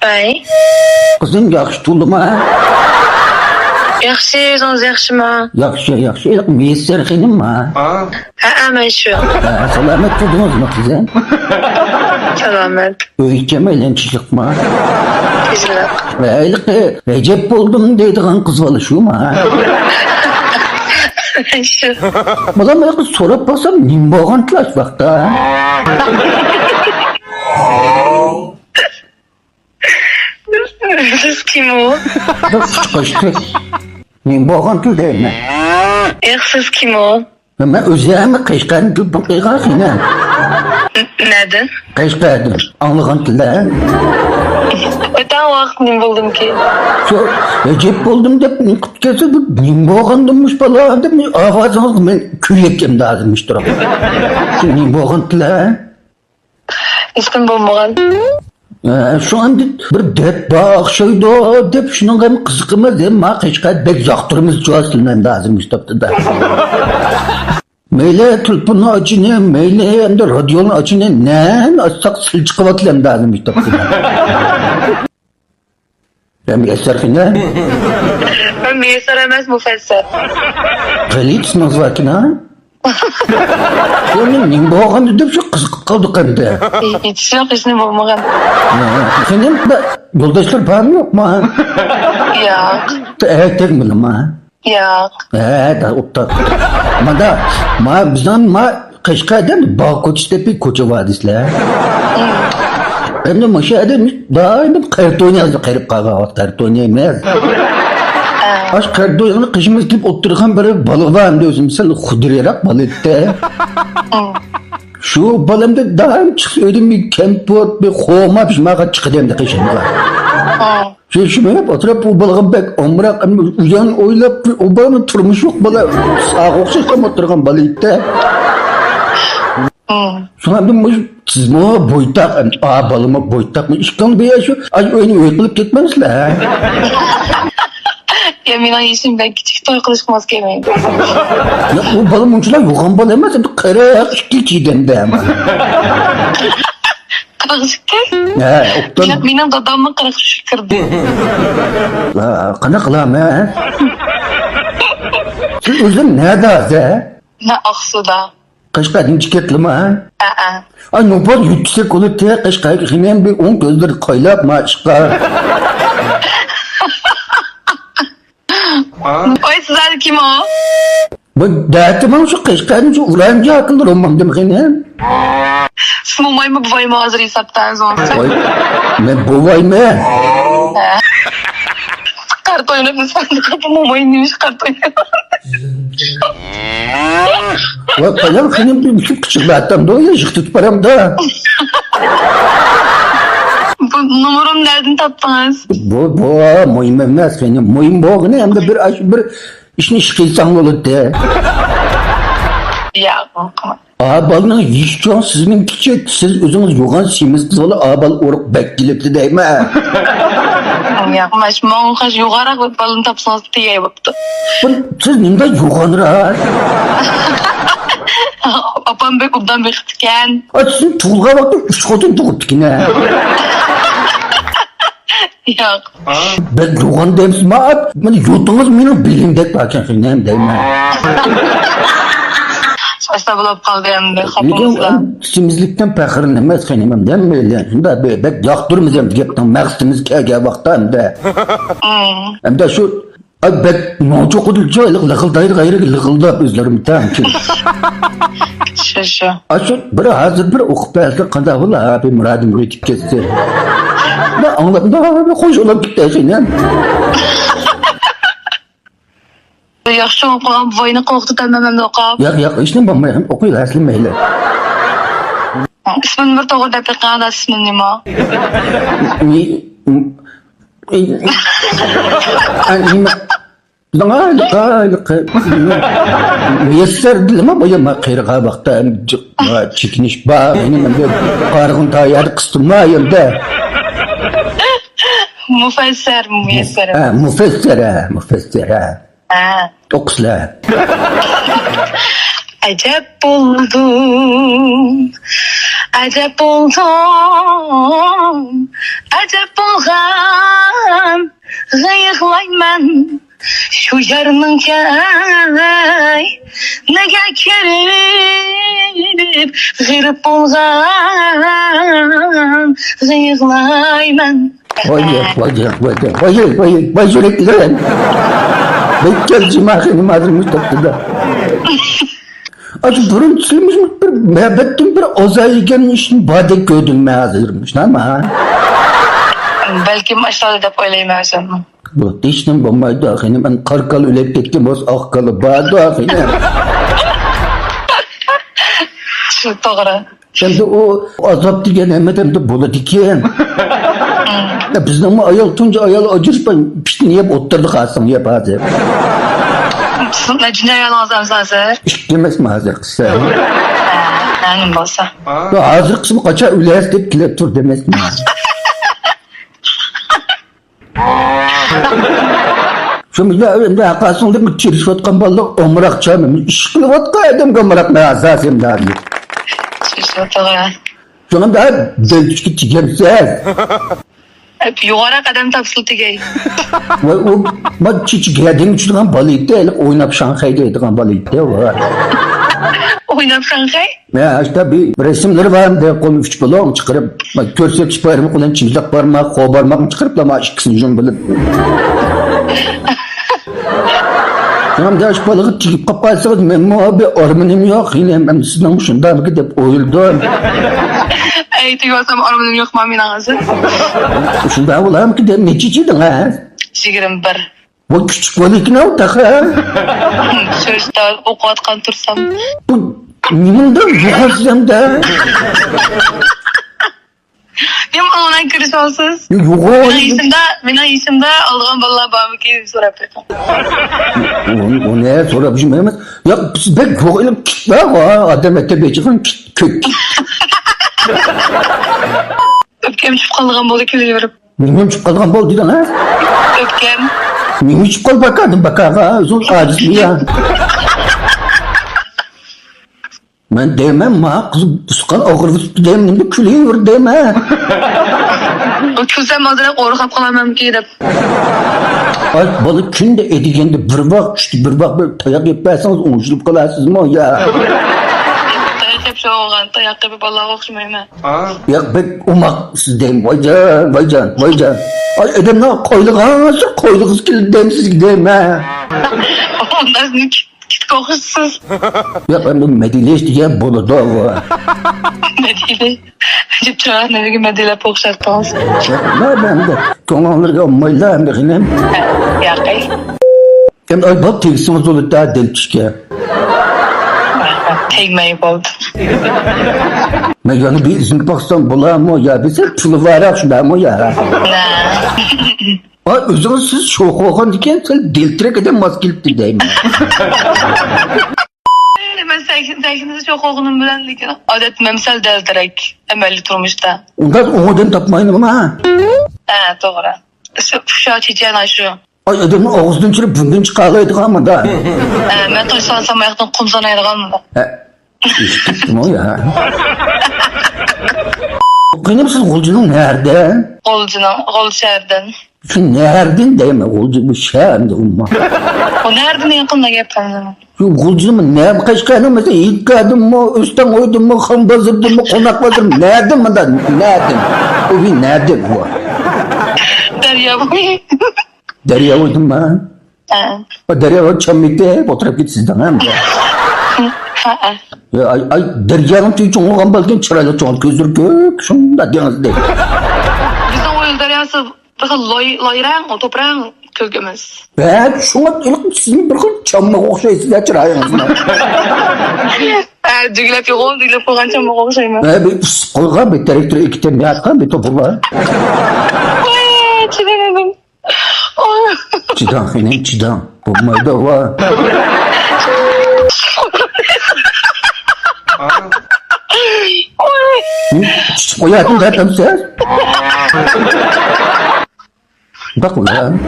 Bay. Kızım yaxşı tuldum ha. Yaxshi, o'zingiz yaxshimi? Yaxşı. Müyesser xenim ha. Ha, men shu. Selamet tuldunuz mu kızım? Salomat. Öykeme eğlençilik mi? Tezlik. Aylık Recep oldum deydiğin kız balı şu mu ha? Shu. Bana ben kız sorup baksam nim boğan tlaş vakti ha. Siz kim u? Kaçtı. Nim boğan tıl değil mi? Siz kim u? Ben özlerimi kaçkan tıl bakıyla yine. Neden? Kaçkadım. Anlığın tıl ha. Öten vaqt nima bo'ldim ki? Şu Recep oldum dep kutkası bu nim boğandımmış bala dep avazınız ben kürekkem dağılmış durum. Şu nim boğan tıl ha. Iskim bo'lmagan. Şu an bir dep bak şöyle dep şunun hem kızıkımız hem ma kaçkat bek yaktırımız çoğasından lazımmış taptı da. Meyle tulpunu açını, meyle hem de radyonun açını ne açsak sil çıkıvatlam lazımmış taptı da. Ben bir eser kine. Men Müyesser emas, Mufassar. Felit nazvakin ha. Onun nim boğandı dep şu kızık kaldık hem de. Hech yo'q, hech nima bo'lmagan. Senin de yoldaşlar var mı yok mu ha? Yo'q. Tek bilim ha. Yo'q. Da opta. Bizden Kaşkay'da mı? Bağkoç'ta koça vadisler. Ben de maşayda daim karton yazdı karıp kağıt karton yemez. Aş karton kışımız gibi otururken böyle balık var hem de özüm mesela kudurarak balıkta. Şu balımda daim çıkıyordum bir kempot bir kovma pişmaka çıkıyordum da kışımda. Şimdi hep oturup o balığı bek omrak uyan oylap o balığın turmuş yok balığı sağ okşuz tam otururken balıkta. Sonra dedim siz mi boytak balığıma boytak mı işkan bir yaşıyor ay oyunu öykülüp gitmezler. Ya men yeshimdan kichik to'y qilishimiz kelmaydi. Ya bu balı munçular yoğun balı emez hem de kara işkil çiğdem de ama. Qirg'izga? Oktan. Mening dadamni 43 kirdi. Qana qilam ha? Siz o'zing nerede? Ne Aqsuda. Qashqardan chiketlimi ha? Ay nobor yutsak olur te Qashqarga hemen bir 10 gözleri qaylab mashqa. Oy sizlar kim o? Bu dağıtımın şu Qashqardan şu ulanca akıllı olmam demeyin. Siz mo'maymi buvaymi hozir hisobdan zo'rsiz. Oy, men buvaymi. Qart o'ynab sandiqqa mo'may nemish qart o'ynab. Va palam xenim bir küçük kıçıklardan da öyle jık tutup param da. Bu numaramı nereden taptınız? Bu moyum emez benim. Moyum boğunu hem de bir işini şıkıysan olur de. Ya, korkma. Ağabalının yiyişçiğin sizin küçük, siz özünüz yoğun simiz kız ola ağabal oruk beklilikti değil mi? Ya, maş moğunqaş yuqarak ve balını tapsanız tegay baptı. Siz nimde yoğun rahat? Apam bek obdan bekitken. Sizin tuğulga vakti 3 kodun tuğuttuk yine. Yok. Ben yoğun deyim siz ma beni yutunuz benim bilimdek bakın şimdi değil mi? Saçta bulab kaldı hem de Neden kapımızda. simizlikten pəxirin emez xenimim değil mi? Şimdi bek yaktırmız hem de məqsimiz kege vakti hem de. Hem de şu ay bek nocu kudulca lıqıldayır gayrı lıqıldap özlerim tam ki. Şu. Aşır bir hazır bir okup belki qanda ola abi muradım üretip kesse. Da anladım da hoş olup gitti senin. Yaxşı okuyan buvayını korktu demememde okuyab. Ya işin bombayım okuyla aslı meyle. İsmin bir toğır dep da ismin nima? Müyesser dilim ama bayama kıyırga bakta çekiniş bağ benim kargın tayarı kıstırmayım da. Mufesser, Müyesser. Mufesser. Okusla. Acep buldum Acep oldum, acep olgan, gıyıklayman. Şu yarının kay, nege kerip, gırıp olgan, gıyıklayman. Vay sürekli lan. Bekkelcim ahim hazır Mustafa'da. Az burun silmiş bir mehbettin bir ozayken işin badek gördüm hazırmış ama. Belki maçlarda da oylaymayacağım. Bu dişten bombaydı ahine ben karkalı ölep ketken boz akkalı bağdı ahine. Şu doğru. Hem de o azap diyen hem de bula diken. Ya bizden mi ayal tunca ayal acır ben piştin yap oturduk aslında yap hazır. Ne cünce yalan hazır. İşlemez mi hazır kısa? Benim olsa. Ya hazır kısmı kaça üleyiz deyip kilep dur demez mi? Şimdi de akasın değil mi? Çiriş vatkan balık omrak çamım. İşkili vatka edem omrak ne azazım da diyor. Şu doğru. Sonra da delçiki çigemsiz. Hep yukarı kadem tapsıl tigey. Ve o ma çiçi geldiğim için kan balık değil. Oynap Şanghay'daydı kan balık değil. Oynap Şanghay. Ya işte bir resimleri var da koymuş çıkıp çıkarıp görsek çıkarıp kullan çizdak parmak, kol parmak çıkarıp da ma ikisini jön böyle. Tamam da şu balığı çıkıp kapatsak ben muhabbet ormanım yok yine ben sizden şundan gidip oyuldum. Ey diyorsam ormanım yok mamin ağzı. Şundan olayım ki de ne çiçidin ha? Şigirim bir. Bu küçük balık ne oldu ha? Sözde okuyatkan tursam. Bu nimunda yuharsam da. Benim ona kırış olsuz. Yuha. Benim isimde aldığım vallahi babamı ki sorup O ne sonra bir şey mi? Ya ben yok elim kitler ha. Adam ete becikon kök. Öpkem çıkıp kaldığım boldu kiliyorum. Benim çıkıp kalkan bol dedin ha? Öpkem. Benim çıkıp kal bakardım bakar ha. Zor aciz mi ya? Ben demem ma kızım sıkan ağır tuttu demem de külüyor deme. O külsem azırak orkap kalamam ki edip. Ay balık künde edigende bir bak işte bir bak böyle tayak yaparsanız onuşulup kalarsınız mı ya? Tayak hep şey olgan. Tayak gibi balığa okşamayım ha. Ya ben umak sizdeyim vay can. Ay edem ne koylu kız kilidi demsiz gideyim ha. Ondan sonra kit kokusuz. Ya ben bu medile diye bunu da var. Medile. Cip çağır ne bileyim medile pokşak olsun. Ne ben de konanları olmayla hem de yine. Ya kay. Hem ay bak teksiniz olur daha delçike. Tegmeyi oldu. Ben yani bir izin baksam bulam o ya bize pulu var aslında mı ya? Ay özün siz şok olgan diken sen deltirek eden maskilip diyeyim. Ben sekinizi çok oğlunum bilen diken adet memsel deldirek emelli turmuşta. Ondan oğudan tapmayın ama ha. Doğru. Şu çiçeğin aşı. Ay adamın ağzından çıkıp bundan çıkarlaydık ama da. Ben taşlansam ayaktan kumsana ayırgan mı da? İşte o ya. Benim siz Golcu'nun nerede? Gol şehirden. Şu nereden deme Golcu bu şehirde umma. O nereden yakında yapalım? Şu Golcu'nun ne kaç kadın mesela ilk kadın mı üstten oydun mu kambazırdın mı konaklazdın mı nereden mi da nereden? O bir nerede bu? Derya bu. Derya oydun mu? O Derya o çamlıkta oturup git sizden hem de. Ya ay Derya'nın tüyü çoğun kambalken çırayla çoğun gözür kök şunda deniz değil. Bizim o yıl deryası bakın loyran o toprağın kölgemiz. Ben şuna ilk sizin bir kıl çamma okşayısız ya çırayınızla. Dügülep yok oldu dügülep koygan çamma kokşay mı? Bir koygan bir direktörü iki tane atkan bir topu var. Çilenedim. Çidan benim çidan. Olmayı da var. O hayatım zaten sen. Bak ulan.